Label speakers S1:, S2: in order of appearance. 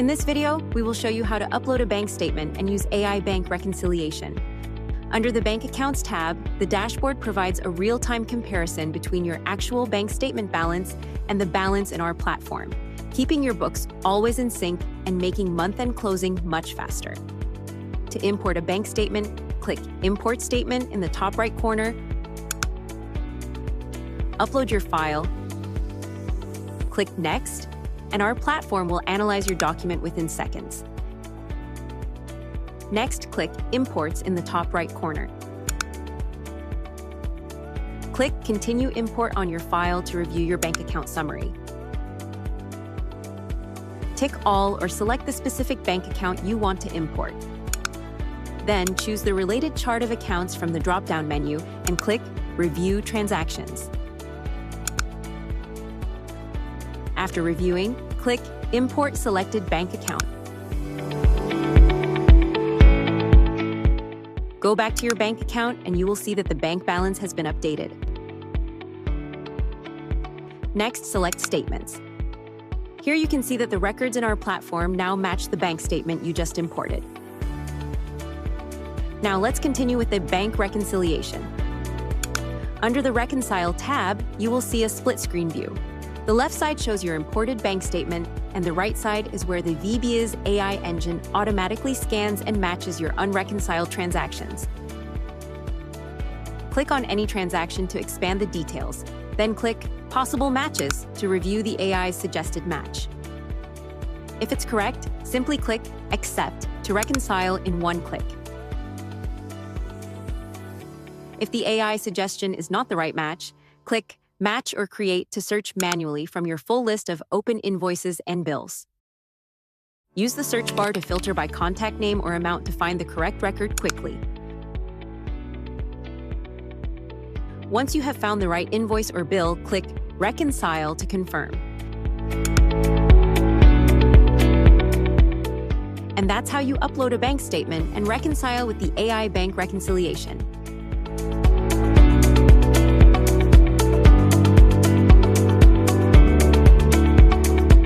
S1: In this video, we will show you how to upload a bank statement and use AI bank reconciliation. Under the Bank Accounts tab, the dashboard provides a real-time comparison between your actual bank statement balance and the balance in our platform, keeping your books always in sync and making month-end closing much faster. To import a bank statement, click Import Statement in the top right corner, upload your file, click Next, and our platform will analyze your document within seconds. Next, click Imports in the top right corner. Click Continue Import on your file to review your bank account summary. Tick All or select the specific bank account you want to import. Then choose the related chart of accounts from the drop-down menu and click Review Transactions. After reviewing, click Import Selected Bank Account. Go back to your bank account and you will see that the bank balance has been updated. Next, select Statements. Here you can see that the records in our platform now match the bank statement you just imported. Now let's continue with the bank reconciliation. Under the Reconcile tab, you will see a split screen view. The left side shows your imported bank statement, and the right side is where the vbiz AI engine automatically scans and matches your unreconciled transactions. Click on any transaction to expand the details, then click Possible Matches to review the AI's suggested match. If it's correct, simply click Accept to reconcile in one click. If the AI suggestion is not the right match, click Match or Create to search manually from your full list of open invoices and bills. Use the search bar to filter by contact name or amount to find the correct record quickly. Once you have found the right invoice or bill, click Reconcile to confirm. And that's how you upload a bank statement and reconcile with the AI bank reconciliation.